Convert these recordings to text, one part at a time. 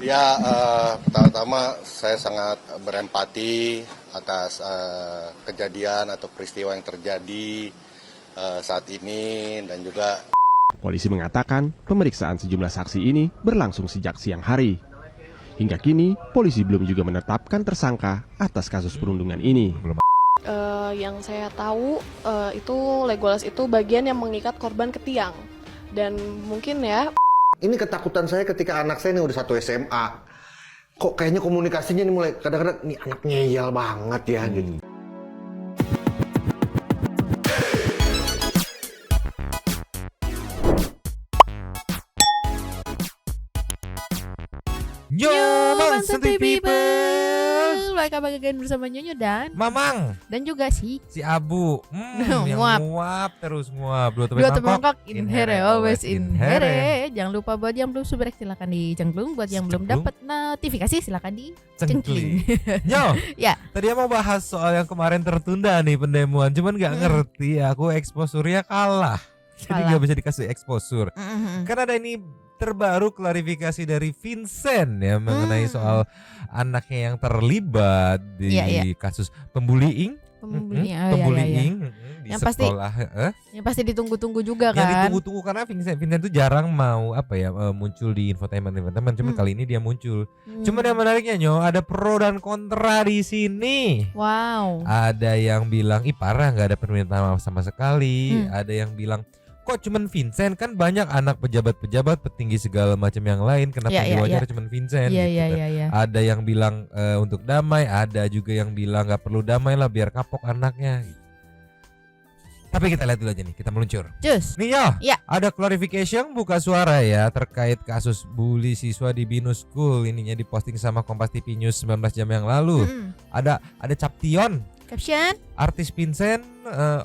Ya, pertama-tama saya sangat berempati atas kejadian atau peristiwa yang terjadi saat ini dan juga Polisi mengatakan pemeriksaan sejumlah saksi ini berlangsung sejak siang hari. Hingga kini, polisi belum juga menetapkan tersangka atas kasus perundungan ini. Yang saya tahu itu Legolas itu bagian yang mengikat korban ke tiang. Dan mungkin ya... Ini ketakutan saya ketika anak saya ini udah 1 SMA. Kok kayaknya komunikasinya ini mulai kadang-kadang, nih anak ngeyel banget ya gitu. Yo, Santuy People. Welcome back again bersama Nyonyo dan Mamang juga si Abu yang nguap terus nguap. Dua teman mangkok in here, here, always in in here. here. Jangan lupa buat yang belum subscribe silakan dicengklung. Buat yang belum dapat notifikasi silakan dicengkling. Yo, Ya. tadi mau bahas soal yang kemarin tertunda nih pendemuan. Cuman nggak ngerti, aku eksposurnya kalah. Jadi nggak bisa dikasih eksposur. Karena ada ini terbaru klarifikasi dari Vincent ya mengenai soal anaknya yang terlibat di kasus pembullying di Yang sekolah. Yang pasti ditunggu-tunggu juga kan. Yang ditunggu-tunggu karena Vincent tuh jarang mau muncul di infotainment. Cuman kali ini dia muncul. Cuma yang menariknya ada pro dan kontra di sini. Wow. Ada yang bilang parah nggak ada permintaan maaf sama sekali. Ada yang bilang kok cuman Vincent, kan banyak anak pejabat-pejabat petinggi segala macam yang lain, kenapa diwawancara cuman Vincent Ada yang bilang untuk damai, ada juga yang bilang nggak perlu damai lah biar kapok anaknya. Tapi kita lihat dulu aja nih, kita meluncur. Cus. Nih ada clarification buka suara ya terkait kasus bully siswa di Binus School. Ininya diposting sama Kompas TV News 19 jam yang lalu. Ada Caption. Caption. Artis Vincent,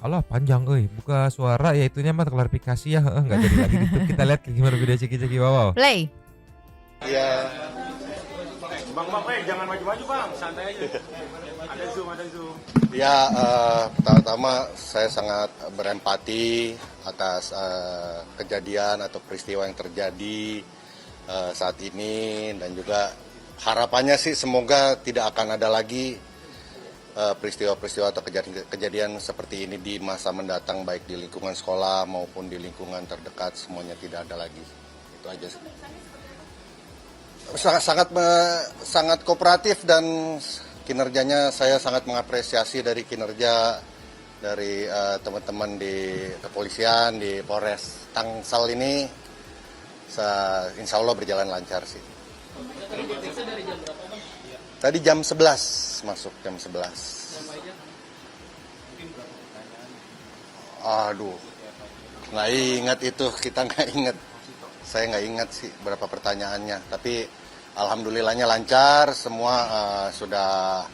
Allah panjang buka suara ya itunya mah klarifikasi ya, nggak jadi lagi gitu. Kita lihat gimana video ceki-ceki wow. Play. ya Bang, jangan maju-maju bang, santai aja. Ada zoom. ya pertama-tama saya sangat berempati atas kejadian atau peristiwa yang terjadi saat ini dan juga harapannya sih semoga tidak akan ada lagi peristiwa-peristiwa atau kejadian seperti ini di masa mendatang, baik di lingkungan sekolah maupun di lingkungan terdekat, semuanya tidak ada lagi. Itu aja sih. Sangat kooperatif dan kinerjanya saya sangat mengapresiasi dari kinerja dari teman-teman di kepolisian, di Polres Tangsel ini. Insya Allah berjalan lancar sih. Tadi jam 11 masuk, jam 11. Aduh, nggak ingat itu, kita nggak ingat. Saya nggak ingat sih berapa pertanyaannya. Tapi alhamdulillahnya lancar, semua sudah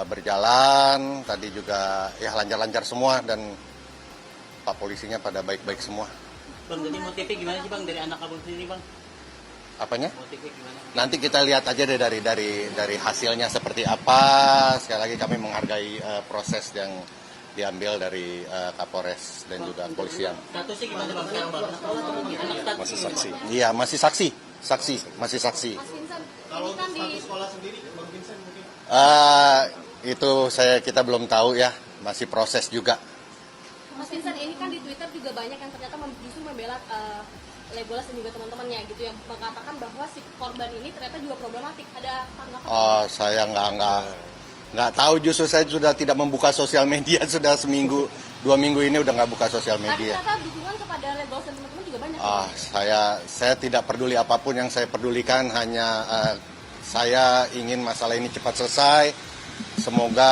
berjalan. Tadi juga ya lancar-lancar semua dan Pak polisinya pada baik-baik semua. Bang, jadi motifnya gimana sih bang dari anak kabur sini bang? Apanya? Motifnya gimana? Nanti kita lihat aja deh dari hasilnya seperti apa. Sekali lagi kami menghargai proses yang diambil dari Kapolres dan juga kepolisian. Statusnya gimana bang sekarang bang? Masih saksi. Iya, masih saksi. Masih saksi. Kalau status sekolah sendiri, Bang Vincent mungkin? Itu kita belum tahu ya, masih proses juga. Mas Vincent, ini kan di Twitter juga banyak yang ternyata justru membela Legolas dan juga teman-temannya gitu yang mengatakan bahwa si korban ini ternyata juga problematik. Ada tanggapan? Oh, saya nggak tahu, justru saya sudah tidak membuka sosial media sudah 2 minggu ini udah nggak buka sosial media. Tapi ternyata dukungan kepada Legolas dan teman-teman juga banyak. Saya tidak peduli apapun, yang saya pedulikan hanya saya ingin masalah ini cepat selesai. Semoga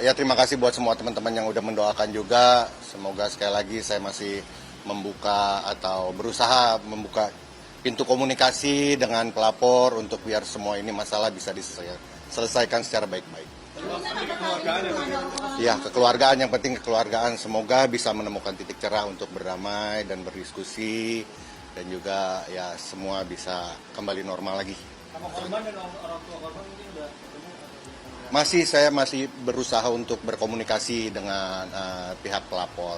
ya terima kasih buat semua teman-teman yang udah mendoakan juga. Semoga sekali lagi saya masih membuka atau berusaha membuka pintu komunikasi dengan pelapor untuk biar semua ini masalah bisa diselesaikan secara baik-baik. Ya, kekeluargaan, yang penting kekeluargaan. Semoga bisa menemukan titik cerah untuk berdamai dan berdiskusi dan juga ya semua bisa kembali normal lagi. Sama korban dan orang tua korban mungkin udah Saya masih berusaha untuk berkomunikasi dengan pihak pelapor.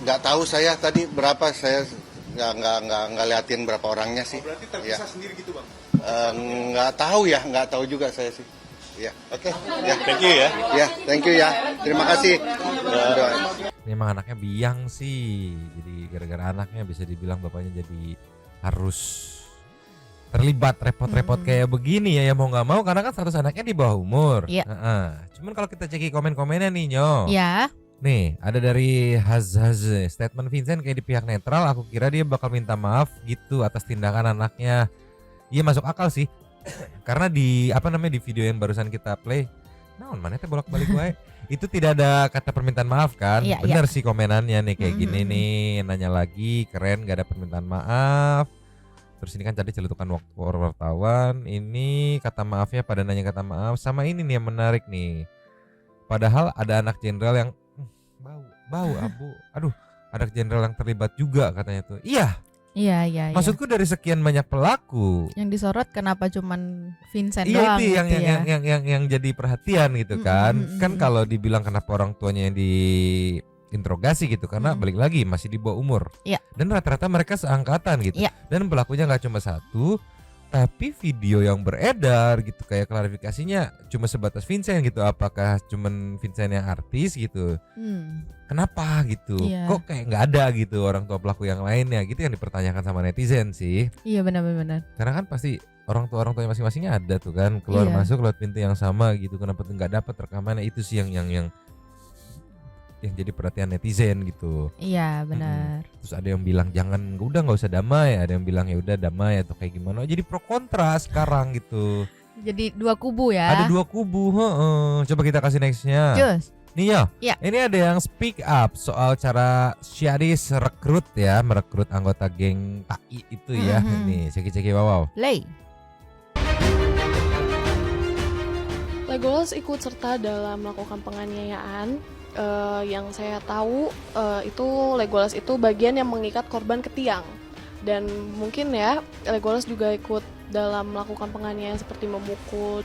Nggak tahu saya tadi berapa, saya nggak liatin berapa orangnya sih. Berarti terpisah sendiri gitu bang? Nggak tahu ya, nggak tahu juga saya sih. Ya, oke. Ya, Thank you ya. ya, thank you ya. Terima kasih. Memang anaknya biang sih. Jadi gara-gara anaknya bisa dibilang bapaknya jadi harus terlibat repot-repot kayak begini ya mau nggak mau karena kan status anaknya di bawah umur. Iya. Cuman kalau kita ceki komen-komennya nih Nyo. Ya. Nih ada dari Hazaz, statement Vincent kayak di pihak netral. Aku kira dia bakal minta maaf gitu atas tindakan anaknya. Iya masuk akal sih. Karena di di video yang barusan kita play, mana teh bolak-balik wae. Itu tidak ada kata permintaan maaf kan? Iya, Bener sih komenannya nih kayak gini nih, nanya lagi keren gak ada permintaan maaf. Terus ini kan tadi celutukan wartawan, ini kata maafnya pada nanya kata maaf. Sama ini nih yang menarik nih. Padahal ada anak jenderal yang bau abu. Aduh, anak jenderal yang terlibat juga katanya tuh. Iya. Maksudku dari sekian banyak pelaku Yang disorot kenapa cuman Vincent iya doang itu gitu ya. yang jadi perhatian gitu kan. Kan kalau dibilang kenapa orang tuanya yang diinterogasi gitu karena balik lagi masih di bawah umur. Iya. Dan rata-rata mereka seangkatan gitu. Iya. Dan pelakunya nggak cuma satu, tapi video yang beredar gitu kayak klarifikasinya cuma sebatas Vincent gitu. Apakah cuman Vincent yang artis gitu? Kenapa gitu? Iya. Kok kayak nggak ada gitu orang tua pelaku yang lainnya gitu yang dipertanyakan sama netizen sih. Iya benar. Karena kan pasti orang tuanya masing-masingnya ada tuh kan keluar masuk lewat pintu yang sama gitu. Kenapa tuh nggak dapat rekamannya? Itu sih yang jadi perhatian netizen gitu. Iya benar. Terus ada yang bilang nggak usah damai. Ada yang bilang ya udah damai atau kayak gimana. Jadi pro kontra sekarang gitu. Jadi dua kubu ya. Ada dua kubu. Coba kita kasih nextnya. Just. Nih ya, Ya. Ini ada yang speak up soal cara Syadis merekrut anggota geng TAI itu ya. Nih, ceki-ceki wow. Play. Legolas ikut serta dalam melakukan penganiayaan. Yang saya tahu itu Legolas itu bagian yang mengikat korban ke tiang. Dan mungkin ya Legolas juga ikut dalam melakukan penganiayaan seperti memukul.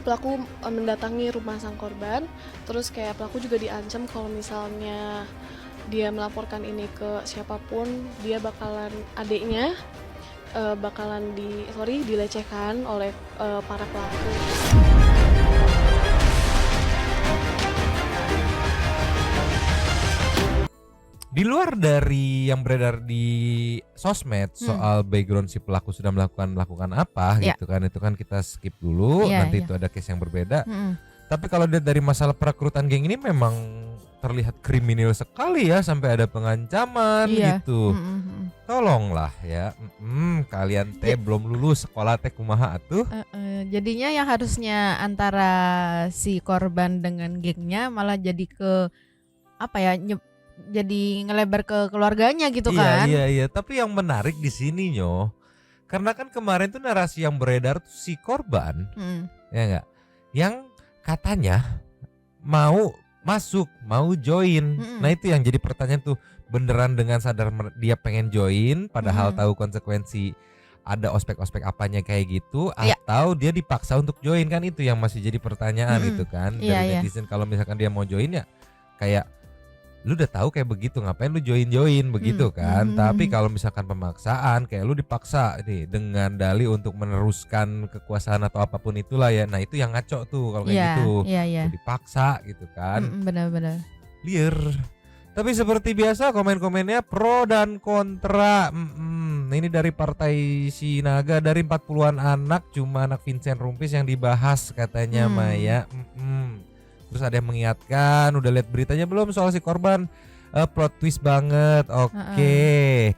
Pelaku mendatangi rumah sang korban, terus kayak pelaku juga diancam kalau misalnya dia melaporkan ini ke siapapun, dia bakalan adiknya bakalan dilecehkan oleh para pelaku. Di luar dari yang beredar di sosmed soal background si pelaku sudah melakukan apa gitu kan, itu kan kita skip dulu, nanti itu ada case yang berbeda. Tapi kalau dilihat dari masalah perekrutan geng ini memang terlihat kriminal sekali ya, sampai ada pengancaman gitu. Tolonglah ya, kalian teh belum lulus sekolah teh kumaha atuh. Jadinya yang harusnya antara si korban dengan gengnya malah jadi ke jadi ngelebar ke keluarganya gitu kan. Iya. Tapi yang menarik di sini Nyo, karena kan kemarin tuh narasi yang beredar tuh si korban, ya enggak, yang katanya mau masuk, mau join. Nah itu yang jadi pertanyaan tuh, beneran dengan sadar dia pengen join, padahal tahu konsekuensi ada ospek-ospek apanya kayak gitu, atau dia dipaksa untuk join, kan itu yang masih jadi pertanyaan gitu kan dari netizen. Kalau misalkan dia mau join ya kayak lu udah tahu kayak begitu, ngapain lu join begitu kan. Tapi kalau misalkan pemaksaan kayak lu dipaksa nih dengan dalih untuk meneruskan kekuasaan atau apapun itulah ya, nah itu yang ngaco tuh kalau kayak gitu. Lu dipaksa gitu kan. Benar-benar liar. Tapi seperti biasa komen-komennya pro dan kontra. Ini dari partai Sinaga, dari 40-an anak cuma anak Vincent Rumpis yang dibahas katanya Maya. Terus ada yang mengingatkan, udah lihat beritanya belum soal si korban? Plot twist banget. Oke.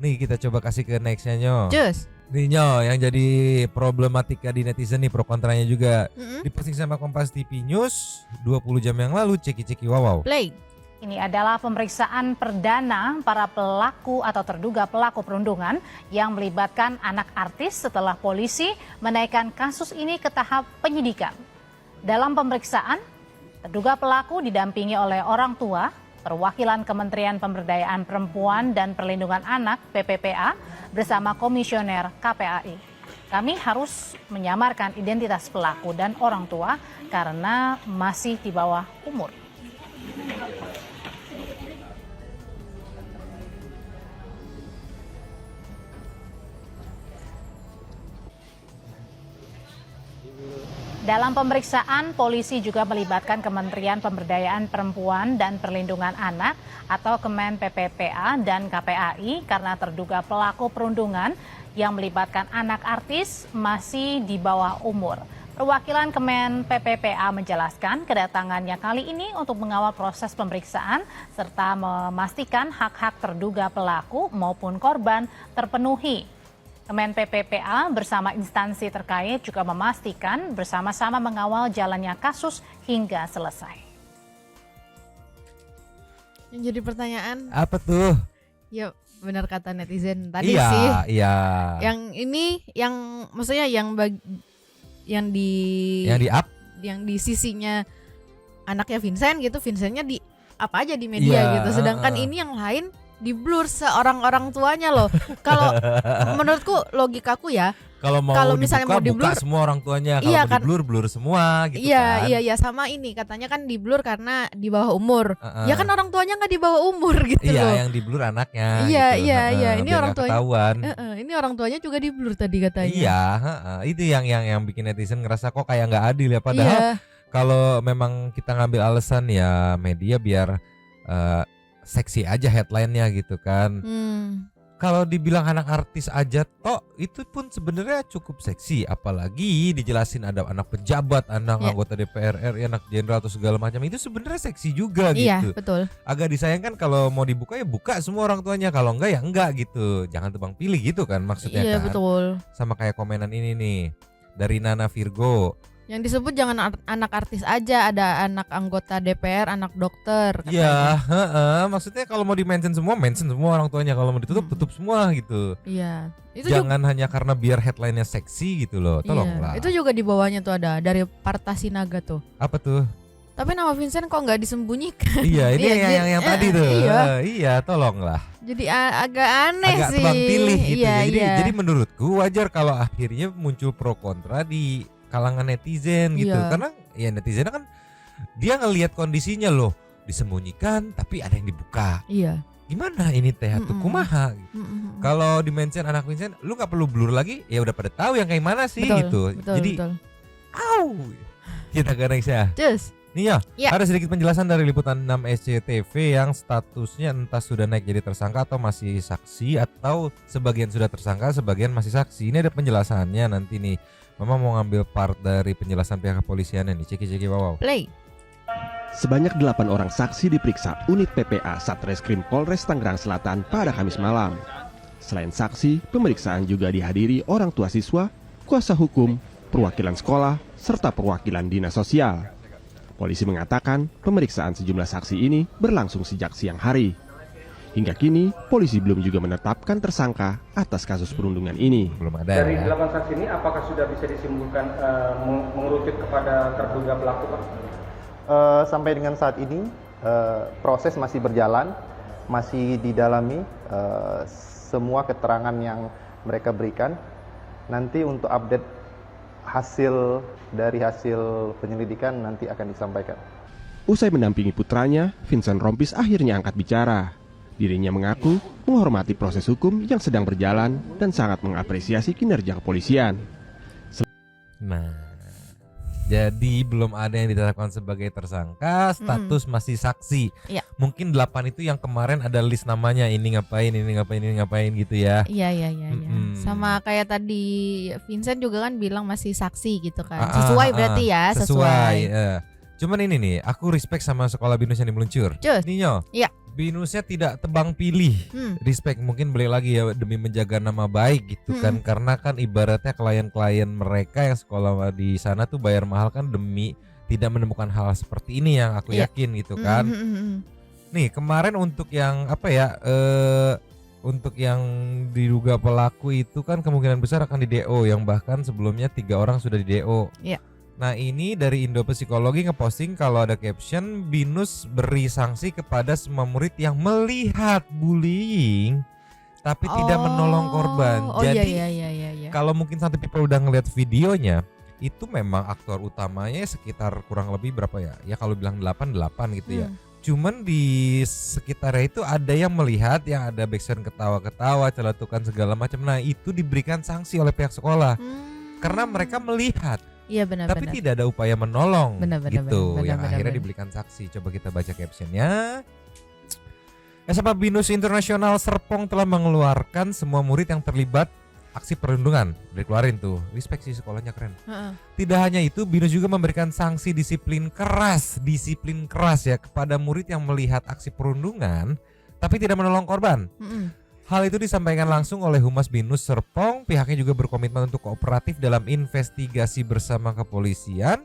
Nih kita coba kasih ke nextnya Nyo. Just. Nih Nyo, yang jadi problematika di netizen nih, pro kontranya juga. Diposting sama Kompas TV News 20 jam yang lalu, ceki-ceki wow. Play. Ini adalah pemeriksaan perdana para pelaku atau terduga pelaku perundungan yang melibatkan anak artis setelah polisi menaikkan kasus ini ke tahap penyidikan. Dalam pemeriksaan, terduga pelaku didampingi oleh orang tua, perwakilan Kementerian Pemberdayaan Perempuan dan Perlindungan Anak (PPPA) bersama Komisioner KPAI. Kami harus menyamarkan identitas pelaku dan orang tua karena masih di bawah umur. Dalam pemeriksaan, polisi juga melibatkan Kementerian Pemberdayaan Perempuan dan Perlindungan Anak atau Kemen PPPA dan KPAI karena terduga pelaku perundungan yang melibatkan anak artis masih di bawah umur. Perwakilan Kemen PPPA menjelaskan kedatangannya kali ini untuk mengawal proses pemeriksaan serta memastikan hak-hak terduga pelaku maupun korban terpenuhi. Kemen PPPA bersama instansi terkait juga memastikan bersama-sama mengawal jalannya kasus hingga selesai. Yang jadi pertanyaan, Apa tuh? ya benar kata netizen tadi Iya, sih. iya. Yang ini, yang maksudnya yang Yang di up? yang di sisinya anaknya Vincent gitu, Vincentnya di apa aja di media Iya, gitu. Sedangkan ini yang lain di blur seorang orang tuanya loh. Kalau menurutku logikaku ya, Kalau mau kalau dibuka, misalnya mau buka di-blur, semua orang tuanya. Kalau iya mau kan, di-blur, blur semua gitu iya kan. iya sama ini katanya kan di blur karena di bawah umur. Heeh. Ya kan orang tuanya nggak di bawah umur gitu Iya, loh. yang di-blur anaknya Iya gitu. iya Heeh, iya. Ini biar orang nggak tuanya. ketahuan. Ini orang tuanya juga di blur tadi katanya. Iya, heeh. Itu yang bikin netizen ngerasa kok kayak nggak adil ya. Padahal Iya. kalau memang kita ngambil alasan ya media biar seksi aja headline-nya gitu kan. Kalau dibilang anak artis aja toh itu pun sebenarnya cukup seksi, apalagi dijelasin ada anak pejabat, anak Iya. anggota DPR RI, anak jenderal atau segala macam, itu sebenarnya seksi juga Iya gitu. betul. Agak disayangkan kalau mau dibuka ya buka semua orang tuanya, kalau enggak ya enggak gitu. Jangan tebang pilih gitu kan maksudnya Iya kan. betul. Sama kayak komenan ini nih dari Nana Virgo. Yang disebut jangan anak artis aja, ada anak anggota DPR, anak dokter. Iya, maksudnya kalau mau di-mention semua, mention semua orang tuanya. Kalau mau ditutup, tutup semua gitu. Iya. Itu Jangan hanya karena biar headline-nya seksi gitu loh. Tolonglah. Iya. Itu juga di bawahnya tuh ada dari Parta Sinaga tuh. Apa tuh? Tapi nama Vincent kok nggak disembunyikan? Iya, ini Iya, yang tadi tuh. Iya. Iya, tolonglah. Jadi agak aneh Agak sih. tebang pilih gitu. Iya, Jadi, iya. jadi menurutku wajar kalau akhirnya muncul pro kontra di kalangan netizen gitu. Iya. Karena ya netizen kan dia ngelihat kondisinya loh, disembunyikan tapi ada yang dibuka. Iya. Gimana ini teh tuh kumaha gitu. Kalau di-mention anak Vincent, lu nggak perlu blur lagi, ya udah pada tahu yang kayak mana sih Betul, gitu. betul, Jadi betul. au. Kita ke next ya. Cus. Nih ya, Ya. ada sedikit penjelasan dari liputan 6 SCTV yang statusnya entah sudah naik jadi tersangka atau masih saksi, atau sebagian sudah tersangka, sebagian masih saksi. Ini ada penjelasannya nanti nih. Mama mau ngambil part dari penjelasan pihak kepolisian nih. Ceki wow. Play. Sebanyak 8 orang saksi diperiksa unit PPA Satreskrim Polres Tangerang Selatan pada Kamis malam. Selain saksi, pemeriksaan juga dihadiri orang tua siswa, kuasa hukum, perwakilan sekolah, serta perwakilan dinas sosial. Polisi mengatakan pemeriksaan sejumlah saksi ini berlangsung sejak siang hari. Hingga kini, polisi belum juga menetapkan tersangka atas kasus perundungan ini. Belum ada. Dari 8 saksi ini, apakah sudah bisa disimpulkan mengerucut kepada terduga pelaku, Pak? Sampai dengan saat ini, proses masih berjalan, masih didalami semua keterangan yang mereka berikan. Nanti untuk update hasil penyelidikan nanti akan disampaikan. Usai mendampingi putranya, Vincent Rompis akhirnya angkat bicara. Dirinya mengaku menghormati proses hukum yang sedang berjalan dan sangat mengapresiasi kinerja kepolisian. Nah, jadi belum ada yang ditetapkan sebagai tersangka, status masih saksi. Iya. Mungkin 8 itu yang kemarin ada list namanya, ini ngapain gitu ya. Iya. Sama kayak tadi Vincent juga kan bilang masih saksi gitu kan. Berarti ya, sesuai. Cuman ini nih, aku respect sama sekolah BINUS yang dimeluncur. Ninyo. Iya. BINUSnya tidak tebang pilih. Respect, mungkin beli lagi ya demi menjaga nama baik gitu kan. Karena kan ibaratnya klien-klien mereka yang sekolah di sana tuh bayar mahal kan demi tidak menemukan hal seperti ini yang aku yakin gitu kan. Nih kemarin untuk yang untuk yang diduga pelaku itu kan kemungkinan besar akan di DO, yang bahkan sebelumnya 3 orang sudah di DO. Iya. Nah ini dari Indo Psikologi ngeposting kalau ada caption BINUS beri sanksi kepada semua murid yang melihat bullying tapi tidak menolong korban. Jadi kalau mungkin Santai People udah ngeliat videonya, itu memang aktor utamanya sekitar kurang lebih berapa ya? Ya kalau bilang 8 gitu ya. Cuman di sekitarnya itu ada yang melihat, yang ada backsound ketawa-ketawa, celetukan segala macam. Nah itu diberikan sanksi oleh pihak sekolah karena mereka melihat. Iya benar. Tapi tidak ada upaya menolong gitu. Benar, yang akhirnya dibelikan saksi. Coba kita baca captionnya. SMA Binus Internasional Serpong telah mengeluarkan semua murid yang terlibat aksi perundungan. Dikeluarin tuh. Respect sih, sekolahnya keren. Tidak hanya itu, Binus juga memberikan sanksi disiplin keras ya kepada murid yang melihat aksi perundungan tapi tidak menolong korban. Hal itu disampaikan langsung oleh Humas Binus Serpong. Pihaknya juga berkomitmen untuk kooperatif dalam investigasi bersama kepolisian.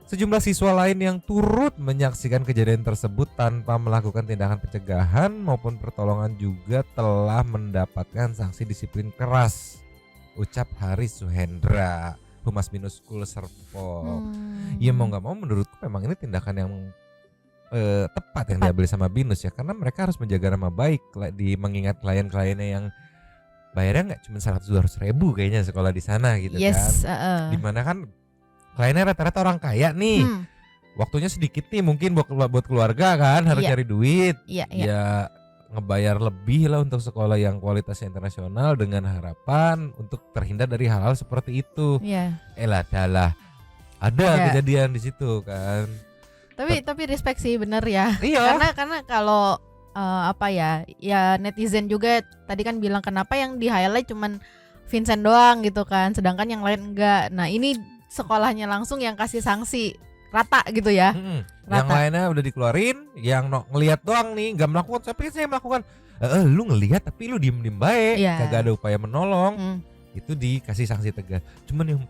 Sejumlah siswa lain yang turut menyaksikan kejadian tersebut tanpa melakukan tindakan pencegahan maupun pertolongan juga telah mendapatkan sanksi disiplin keras. Ucap Haris Suhendra, Humas Binus School Serpong. Ya mau nggak mau menurutku memang ini tindakan yang tepat yang diambil sama Binus ya, karena mereka harus menjaga nama baik di mengingat klien-kliennya yang bayarnya nggak cuma 100-200 ribu kayaknya sekolah di sana gitu kan. Dimana kan kliennya rata-rata orang kaya nih, waktunya sedikit nih mungkin buat keluarga kan, harus cari duit, ya ngebayar lebih lah untuk sekolah yang kualitasnya internasional dengan harapan untuk terhindar dari hal-hal seperti itu. Ada kejadian di situ kan. Tapi respect sih bener ya. Karena kalau ya netizen juga tadi kan bilang kenapa yang di highlight cuman Vincent doang gitu kan, sedangkan yang lain enggak. Nah ini sekolahnya langsung yang kasih sanksi rata gitu ya. Yang lainnya udah dikeluarin, yang ngelihat doang nih nggak melakukan, tapi saya melakukan. Lu ngelihat tapi lu diem baik, kagak ada upaya menolong. Itu dikasih sanksi tegas. Cuman yang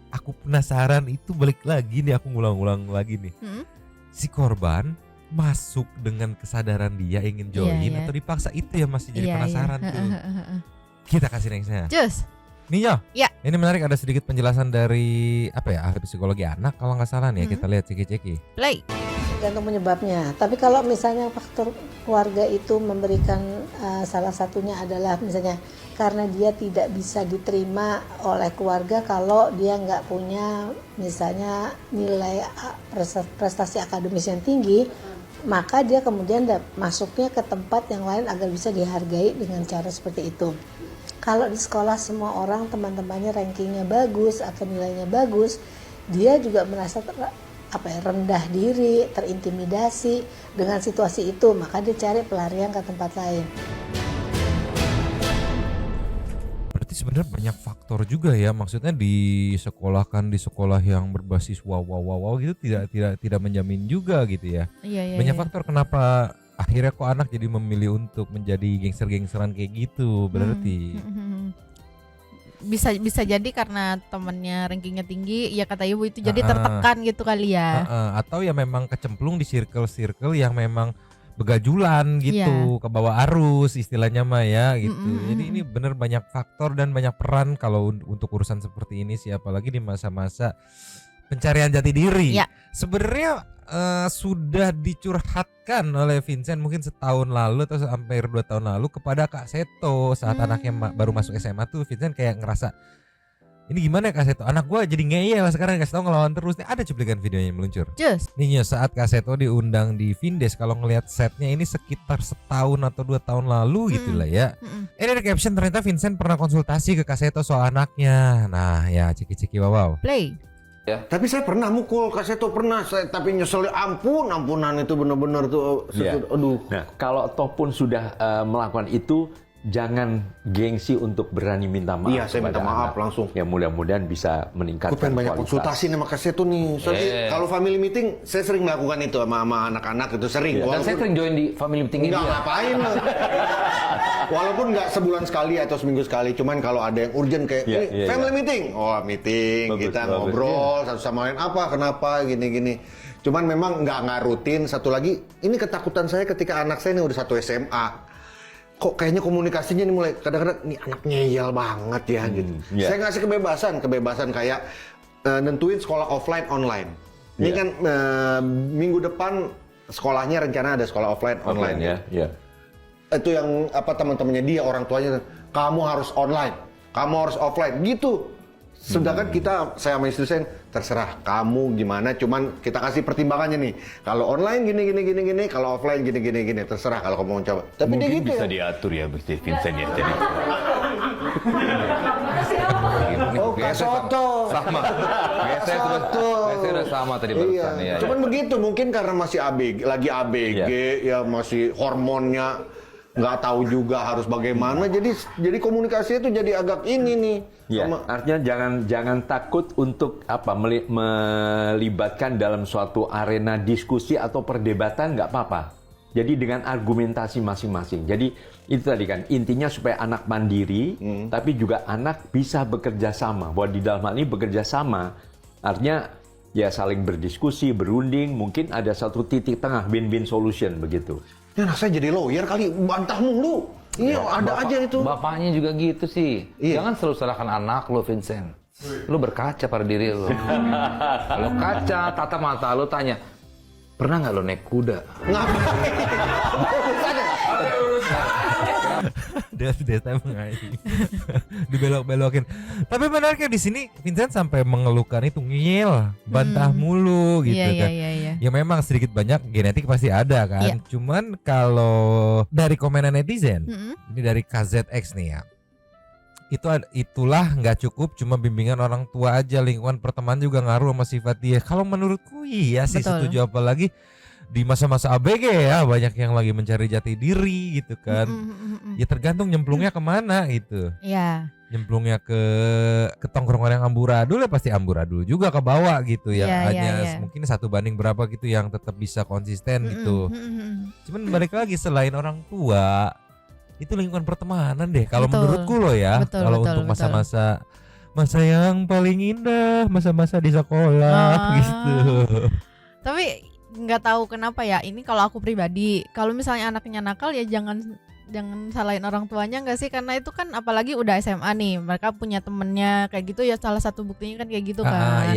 aku penasaran itu balik lagi nih, aku ngulang-ngulang lagi nih. Si korban masuk dengan kesadaran dia ingin join atau dipaksa, itu yang masih jadi penasaran tuh. Kita kasih nextnya. Cus. Nih ya. Ini menarik, ada sedikit penjelasan dari ahli psikologi anak kalau nggak salah nih. Kita lihat ceki-ceki. Play. Gantung penyebabnya. Tapi kalau misalnya faktor keluarga itu memberikan salah satunya adalah misalnya karena dia tidak bisa diterima oleh keluarga kalau dia nggak punya misalnya nilai prestasi akademis yang tinggi, maka dia kemudian masuknya ke tempat yang lain agar bisa dihargai dengan cara seperti itu. Kalau di sekolah semua orang teman-temannya rankingnya bagus atau nilainya bagus, dia juga merasa rendah diri, terintimidasi dengan situasi itu, maka dia cari pelarian ke tempat lain. Berarti sebenarnya banyak faktor juga ya, maksudnya di sekolah yang berbasis wow gitu tidak menjamin juga gitu ya. Banyak faktor kenapa akhirnya kok anak jadi memilih untuk menjadi gangster-gangsteran kayak gitu berarti. Bisa jadi karena temennya rankingnya tinggi, ya kata ibu itu jadi tertekan gitu kali ya. Atau ya memang kecemplung di circle yang memang begajulan gitu, ke bawah arus istilahnya mah ya gitu. Jadi ini bener banyak faktor dan banyak peran kalau untuk urusan seperti ini sih, apalagi di masa-masa pencarian jati diri. Sebenarnya sudah dicurhatkan oleh Vincent mungkin setahun lalu atau hampir 2 tahun lalu kepada Kak Seto saat anaknya baru masuk SMA tuh. Vincent kayak ngerasa ini gimana ya Kak Seto, anak gue jadi ngeyel sekarang, Kak Seto ngelawan terus. Ada cuplikan videonya yang meluncur. Nih saat Kak Seto diundang di Vindes, kalau ngelihat setnya ini sekitar setahun atau 2 tahun lalu gitu lah ya. Ini ada caption, ternyata Vincent pernah konsultasi ke Kak Seto soal anaknya. Nah ya ciki-ciki wow. Play. Tapi saya pernah mukul Kak Seto, tapi nyesel, ampunan itu bener-bener tuh. Aduh. Nah kalau toh pun sudah melakukan itu, jangan gengsi untuk berani minta maaf. Iya, saya minta maaf langsung. Ya mudah-mudahan bisa meningkatkan kualitas. Gue pengen banyak konsultasi sama Kak Seto nih. Soalnya kalau family meeting saya sering melakukan itu sama anak-anak itu sering. Dan saya sering join di family meeting ini. Enggak ngapain. Walaupun nggak sebulan sekali atau seminggu sekali, cuman kalau ada yang urgent kayak family meeting. Meeting, bagus, kita ngobrol satu sama lain, kenapa gini-gini. Cuman memang nggak rutin. Satu lagi, ini ketakutan saya ketika anak saya ini udah 1 SMA. Kok kayaknya komunikasinya ini mulai kadang-kadang nih anak ngeyel banget ya gitu. Saya ngasih kebebasan kayak nentuin sekolah offline online. Ini kan minggu depan sekolahnya rencana ada sekolah offline online ya. Itu yang teman-temannya dia, orang tuanya, kamu harus online, kamu harus offline gitu. Sedangkan saya sama istri saya, terserah kamu gimana, cuman kita kasih pertimbangannya nih. Kalau online gini, kalau offline gini, terserah kalau kamu mau coba. Tapi mungkin dia gitu bisa diatur ya, Vincent ya. Jadi Oh, Kak Soto. Sama. Biasanya udah sama tadi barusan. Iya. Cuman begitu, mungkin karena masih ABG, lagi ABG, ya masih hormonnya nggak tahu juga harus bagaimana. Jadi komunikasinya itu jadi agak ini nih. Ya, artinya jangan takut untuk melibatkan dalam suatu arena diskusi atau perdebatan, nggak apa-apa. Jadi dengan argumentasi masing-masing. Jadi itu tadi kan intinya supaya anak mandiri, tapi juga anak bisa bekerja sama. Bahwa di dalam hal ini bekerja sama, artinya ya saling berdiskusi, berunding, mungkin ada satu titik tengah, win-win solution begitu. Ya, saya jadi lawyer kali, bantah mulu. Iya, ada aja itu. Bapaknya juga gitu sih. Jangan selalu salahkan anak lo, Vincent. Lo berkaca pada diri lo. Lo kaca, tatap mata lo, tanya, pernah nggak lo naik kuda? Desa mengaji. Dibelok-belokin. Tapi menariknya di sini Vincent sampai mengeluhkan itu ngeyel, bantah mulu gitu kan. Ya memang sedikit banyak genetik pasti ada kan. Cuman kalau dari komenan netizen, ini dari KZX nih ya. Itulah nggak cukup cuma bimbingan orang tua aja, lingkungan pertemanan juga ngaruh sama sifat dia. Kalau menurutku iya sih setuju, apalagi di masa-masa ABG ya banyak yang lagi mencari jati diri gitu kan. Ya tergantung nyemplungnya kemana gitu. Iya. Nyemplungnya ke tongkrongan yang amburadul ya pasti amburadul juga ke bawah gitu ya. Hanya mungkin 1 banding berapa gitu yang tetap bisa konsisten gitu. Cuman balik lagi selain orang tua itu lingkungan pertemanan deh kalau menurutku loh ya. Kalau untuk masa-masa yang paling indah, masa-masa di sekolah gitu. Tapi nggak tahu kenapa ya, ini kalau aku pribadi, kalau misalnya anaknya nakal ya jangan salahin orang tuanya nggak sih, karena itu kan apalagi udah SMA nih, mereka punya temennya kayak gitu ya, salah satu buktinya kan kayak gitu kan.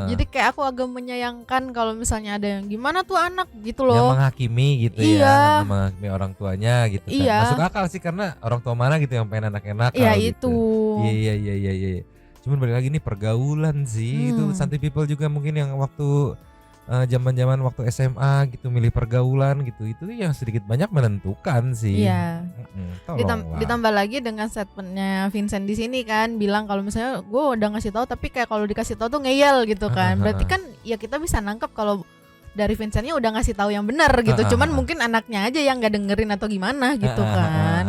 Jadi kayak aku agak menyayangkan kalau misalnya ada yang gimana tuh anak gitu loh, yang menghakimi gitu ya, menghakimi orang tuanya gitu kan. Masuk akal sih karena orang tua mana gitu yang pengen anaknya nakal. Iya gitu. Itu. Iya. Cuman balik lagi nih pergaulan sih, itu Santi People juga mungkin yang waktu zaman-zaman waktu SMA gitu milih pergaulan gitu, itu yang sedikit banyak menentukan sih. Iya. Ditambah lagi dengan statementnya Vincent di sini kan bilang kalau misalnya gue udah ngasih tahu tapi kayak kalau dikasih tahu tuh ngeyel gitu kan. Berarti kan ya kita bisa nangkep kalau dari Vincentnya udah ngasih tahu yang benar gitu. Cuman mungkin anaknya aja yang nggak dengerin atau gimana gitu kan.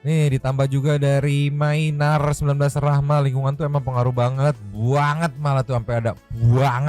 Nih ditambah juga dari Mainar 19 Rahma, lingkungan tuh emang pengaruh banget malah tuh sampai ada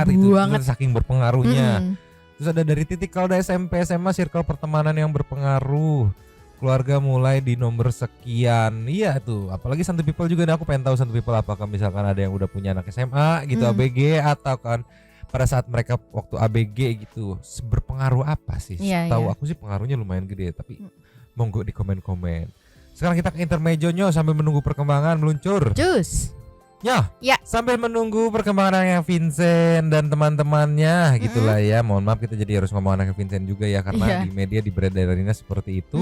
itu saking berpengaruhnya. Terus ada dari titik kalau ada SMP SMA circle pertemanan yang berpengaruh. Keluarga mulai di nomor sekian. Iya tuh, apalagi Santi People juga, aku pengen tahu Santi People apakah misalkan ada yang udah punya anak SMA gitu ABG, atau kan pada saat mereka waktu ABG gitu berpengaruh apa sih? Tahu aku sih pengaruhnya lumayan gede, tapi monggo di komen-komen. Sekarang kita ke intermezzonya sambil menunggu perkembangan meluncur. Jus. Ya. Sambil menunggu perkembangannya Vincent dan teman-temannya gitulah ya. Mohon maaf kita jadi harus ngomong anaknya Vincent juga ya karena di media diberedarinnya seperti itu.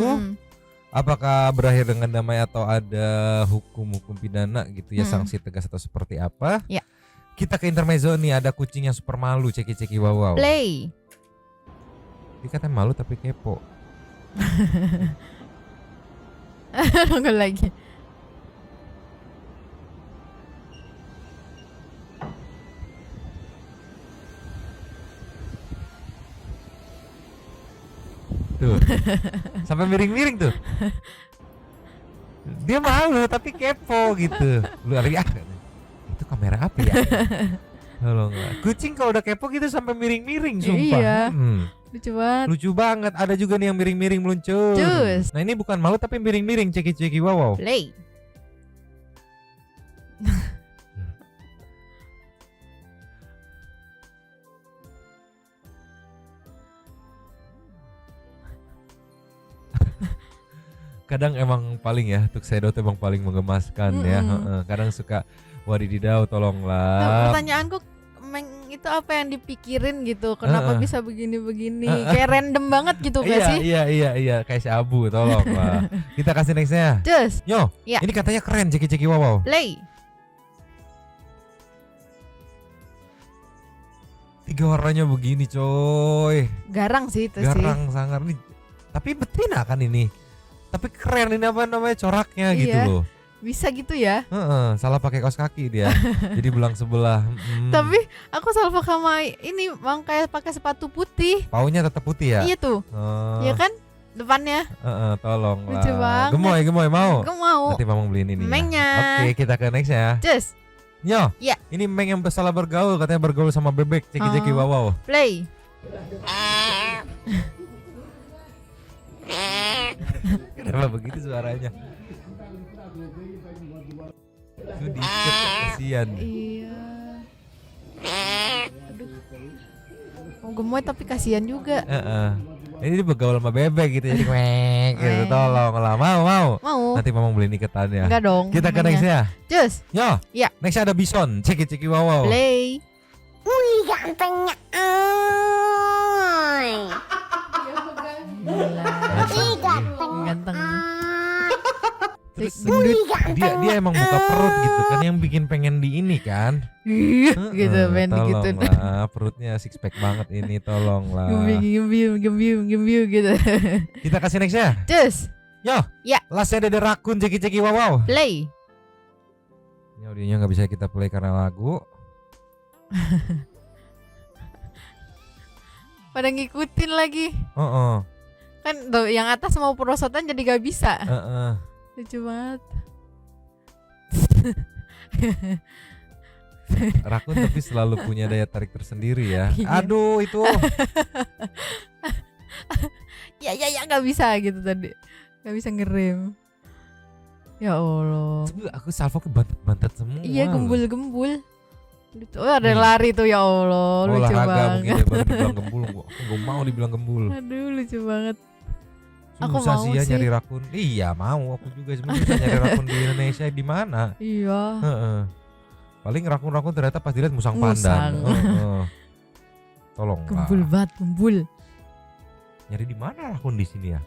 Apakah berakhir dengan damai atau ada hukum pidana gitu ya, sanksi tegas atau seperti apa? Ya. Kita ke intermezzo nih, ada kucing yang super malu, ceki-ceki wow. Play. Dia katanya malu tapi kepo. Nunggu lagi. Tuh. Sampai miring-miring tuh. Dia malu tapi kepo gitu. Lu lagi itu kamera apa ya? Tolong. Kucing kalau udah kepo gitu sampai miring-miring sumpah. Iya. Lucu banget. Ada juga nih yang miring-miring meluncur. Cus. Nah ini bukan malu tapi miring-miring, ceki-ceki wow. Play. Kadang emang paling ya, tuxedo tuh emang paling menggemaskan ya. Kadang suka wadididau tolonglah. Nah, pertanyaanku itu apa yang dipikirin gitu, kenapa bisa begini-begini, kayak random banget gitu gak sih? Iya, kayak si Abu, tolong lah. Kita kasih nextnya. Just. Yo, ini katanya keren ceki-ceki wow. Play. 3 warnanya begini coy. Garang sih itu Garang sangar nih. Tapi betina kan ini. Tapi keren ini apa namanya coraknya gitu loh. Bisa gitu ya? Salah pakai kaos kaki dia. Jadi belang sebelah. Tapi aku salah pakai ini Bang, kayak pakai sepatu putih. Paunya tetap putih ya? Iya tuh. Iya kan? Depannya. Tolong lah. Lucu banget. Gemoy mau? Gue mau. Nanti Mamang beliin ini. Mengnya. Oke, kita ke next ya. Just. Yo. Iya. Ini Meng yang salah bergaul, katanya bergaul sama bebek. Ceki wow. Play. Kenapa begitu suaranya? Itu diikat, kasihan. Iya. Aduh. Mau gemoy tapi kasihan juga. Ini dia bergaul sama bebek gitu, jadi kwek gitu. Tolong lah, mau. Nanti Mamang beliin ikatannya. Enggak dong. Kita ke next ya. Just. Yo. Iya. Next ada bison, ceki wow. Play. Wih, gantengnya. Ganteng. Terus dia emang buka perut gitu kan, yang bikin pengen di ini kan. Gitu pengen gitu. Tolonglah, perutnya six pack banget ini, tolonglah. Gembium gitu. Kita kasih next ya. Just. Yo. Ya. Lastnya ada rakun ceki wow. Play. Ini audionya nggak bisa kita play karena lagu. Pada ngikutin lagi. Kan tuh yang atas mau perosotan jadi gak bisa. Lucu banget. Rakun tapi selalu punya daya tarik tersendiri ya. Aduh itu. ya gak bisa gitu tadi. Gak bisa ngerem. Ya Allah. Aku salvoknya bantet semua. Iya, gembul. Oh, ada lari tuh, ya Allah, lucu banget. Mungkin dia baru dibilang gembul, aku gak mau dibilang gembul. Aduh, lucu banget. Aku mau sih ya nyari rakun. Iya mau, aku juga sebenarnya nyari rakun di Indonesia di mana. Iya. Paling rakun-rakun ternyata pas dilihat musang pandan. Tolong. Gembul. Nyari di mana rakun di sini ya?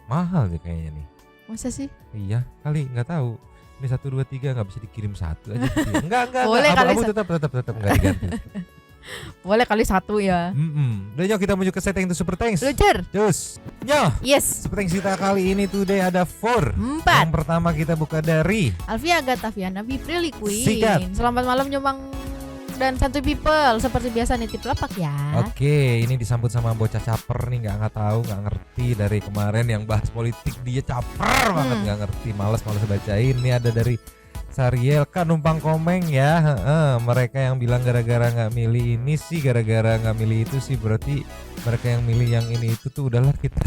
Mahal deh kayaknya nih. Masa sih? Iya, kali nggak tahu. Ini 1, 2, 3 nggak bisa dikirim satu aja. Enggak. Boleh kali tetap nggak diganti. Boleh kali satu ya. Udah yuk kita menuju ke setting itu Super Thanks. Lucer. Terus. Yo. Yes. Super Thanks kita kali ini today ada 4. Yang pertama kita buka dari Alfia Gataviana Bipri Queen. Sikat. Selamat malam Jombang dan Santuy People. Seperti biasa nitip lapak ya. Oke, ini disambut sama bocah caper nih, nggak ngerti dari kemarin yang bahas politik, dia caper banget, nggak ngerti, males bacain. Ini ada dari Sariel kan numpang komeng ya. Mereka yang bilang gara-gara nggak milih ini sih, gara-gara nggak milih itu sih, berarti mereka yang milih yang ini itu tuh udahlah kita.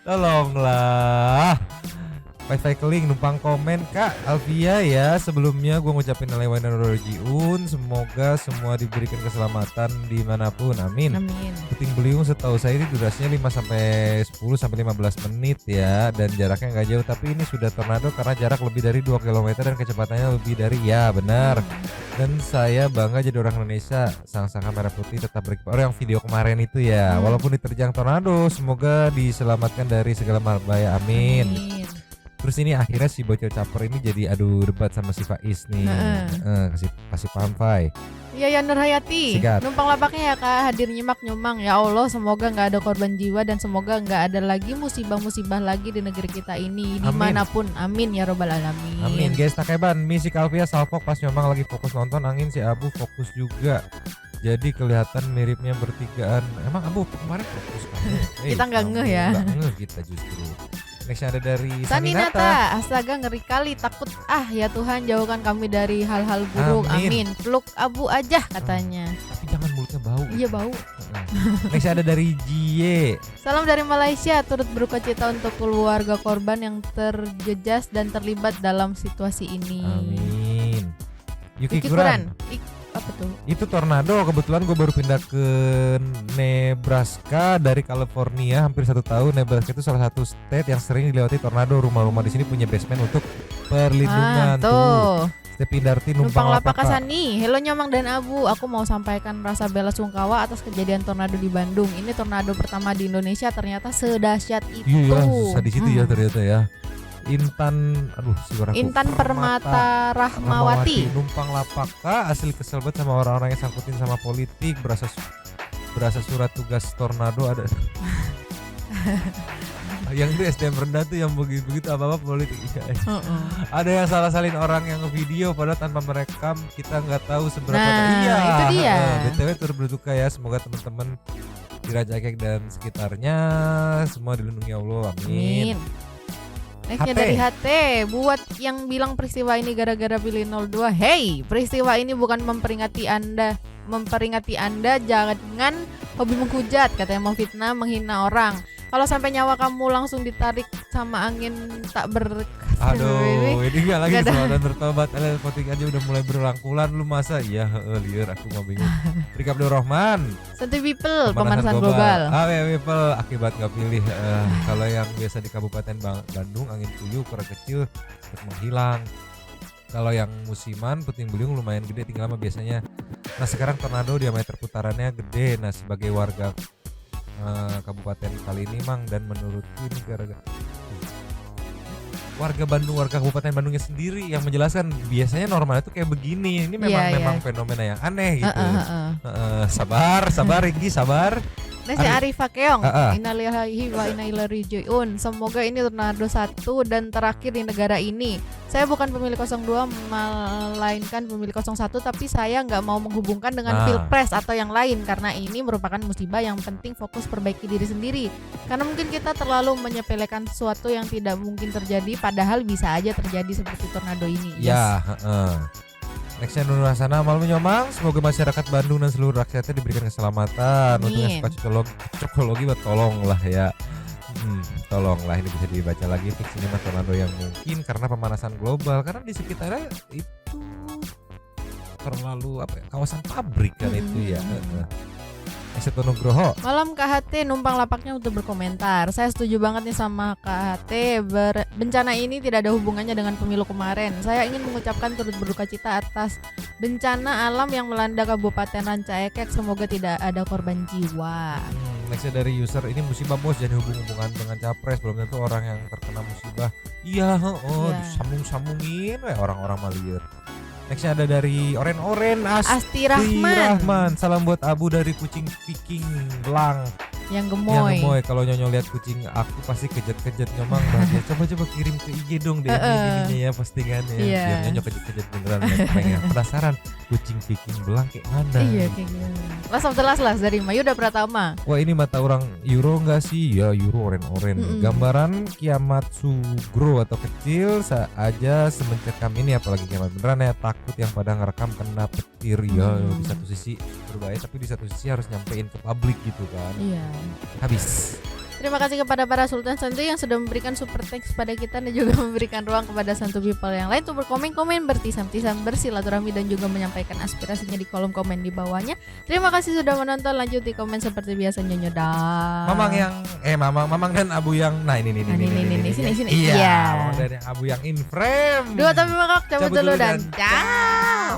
Tolonglah. Cycling numpang komen Kak Alvia ya. Sebelumnya gue ngucapin Lewan dan Rojiun, semoga semua diberikan keselamatan dimanapun, amin. Puting beliung setahu saya ini durasinya 5-10-15 menit ya, dan jaraknya nggak jauh, tapi ini sudah tornado karena jarak lebih dari 2 km dan kecepatannya lebih dari, ya benar. Dan saya bangga jadi orang Indonesia, sang-sanga merah putih tetap berkibar. Yang video kemarin itu ya, walaupun diterjang tornado, semoga diselamatkan dari segala bahaya, amin. Terus ini akhirnya si bocil caper ini jadi adu debat sama si Faiz nih. Kasih paham Fai. Iya Nur Hayati. Sikat. Numpang lapaknya ya Kak, hadir nyimak nyumang. Ya Allah, semoga nggak ada korban jiwa dan semoga nggak ada lagi musibah-musibah lagi di negeri kita ini, dimanapun. Amin ya robbal alamin. Amin. Guys, takeban misi Alvia salvok pas nyomang lagi fokus nonton angin, si Abu fokus juga. Jadi kelihatan miripnya bertigaan. Emang Abu kemarin fokus kan? Kita nggak ngeh ya. Nggak ngeh kita justru. Next ada dari Saninata. Astaga ngeri kali, takut ya Tuhan jauhkan kami dari hal-hal buruk, amin. Peluk Abu aja katanya. Tapi jangan mulutnya bau. Iya bau. Next ada dari Jie. Salam dari Malaysia, turut berduka cita untuk keluarga korban yang terjejas dan terlibat dalam situasi ini. Amin. Yuki Kuran. Apa tuh? Itu tornado, kebetulan gue baru pindah ke Nebraska dari California hampir 1 tahun. Nebraska itu salah satu state yang sering dilewati tornado. Rumah-rumah di sini punya basement untuk perlindungan. Tuh. Setiap pindah numpang lapak Kasani. Hello Nyomang dan Abu, aku mau sampaikan rasa bela sungkawa atas kejadian tornado di Bandung. Ini tornado pertama di Indonesia, ternyata sedahsyat itu. Iya, susah di situ ya ternyata ya. Intan Permata Rahmawati numpang lapaka, asli kesel banget sama orang-orang yang sangkutin sama politik, berasa surat tugas tornado ada. yang itu SDM rendah tuh yang begitu apa-apa politik. Ada yang salah salin orang yang video padahal tanpa merekam, kita nggak tahu seberapa. Itu dia. BTW turut berduka ya, semoga teman-teman di Raja Ekek dan sekitarnya semua dilindungi Allah, amin. Nextnya dari HT, buat yang bilang peristiwa ini gara-gara pilih 02, hey, peristiwa ini bukan memperingati Anda jangan hobi menghujat, katanya mau fitnah, menghina orang. Kalau sampai nyawa kamu langsung ditarik sama angin tak Aduh, ini gak lagi kesempatan bertobat. Alias voting aja udah mulai berangkulan, lu masa? Iya, liar, aku mau bingung. Rika Abdul Rahman, Santuy People, pemanasan global. People, akibat gak pilih. Kalau yang biasa di Kabupaten Bandung, angin puyuh kurang kecil terus menghilang. Kalau yang musiman, puting beliung lumayan gede, tinggal lama biasanya. Nah sekarang tornado diameter putarannya gede. Nah sebagai warga kabupaten kali ini Mang, dan menurutku ini gara-gara warga Kabupaten Bandungnya sendiri yang menjelaskan biasanya normal itu kayak begini. Ini memang fenomena yang aneh gitu. Sabar Riki, sabar. Nasi Arifah Keong, innalillahi wa inna ilaihi raji'un. Semoga ini tornado 1 dan terakhir di negara ini. Saya bukan pemilih 02 melainkan pemilih 01, tapi saya nggak mau menghubungkan dengan Pilpres atau yang lain karena ini merupakan musibah yang penting fokus perbaiki diri sendiri. Karena mungkin kita terlalu menyepelekan sesuatu yang tidak mungkin terjadi, padahal bisa aja terjadi seperti tornado ini. Ya, Nextnya Nur Hasana, malam nyomang, semoga masyarakat Bandung dan seluruh rakyatnya diberikan keselamatan. Untuk yang suka cocokologi, tolonglah ya. Tolonglah ini bisa dibaca lagi fix ini tornado yang mungkin karena pemanasan global, karena di sekitarnya itu terlalu kawasan pabrik kan itu ya. Seto Nugroho. Malam KHT numpang lapaknya untuk berkomentar. Saya setuju banget nih sama KHT. Bencana ini tidak ada hubungannya dengan pemilu kemarin. Saya ingin mengucapkan turut berduka cita atas bencana alam yang melanda Kabupaten Ranca Ekek. Semoga tidak ada korban jiwa. Nextnya dari user, ini musibah bos, jadi hubungan dengan capres, belum tentu orang yang terkena musibah. Iya, disambung-sambungin orang-orang malieur. Nextnya ada dari Oren Asti Rahman. Salam buat Abu dari kucing Viking Belang yang gemoy. Kalau Nyonyo lihat kucing aku pasti kejat-kejat nyomang bahagia. Coba kirim ke IG dong deh ini ya postingannya. Biar Nyonyo kejat-kejat beneran. Penasaran kucing Viking Belang kayak mana? Iya kayak gimana. Last of the last dari Mayuda Pratama. Wah ini mata orang Euro nggak sih? Ya Euro oren. Gambaran kiamat sugro atau kecil saja semencekam ini, apalagi kiamat beneran ya, takut yang pada ngerekam kena petir ya. Di satu sisi berbahaya, tapi di satu sisi harus nyampein ke publik gitu kan. Iya. Habis. Terima kasih kepada para Sultan Santuy yang sudah memberikan super thanks pada kita dan juga memberikan ruang kepada Santuy People yang lain untuk berkomen-komen, bertisam-tisam, bersilaturahmi dan juga menyampaikan aspirasinya di kolom komen di bawahnya. Terima kasih sudah menonton. Lanjut di komen seperti biasa Nyonyo dan Mamang dan Abu yang ini sini. Iya. Mamang dan Abu yang in frame. 2 tapi mangkok cabut dulu dan ciao.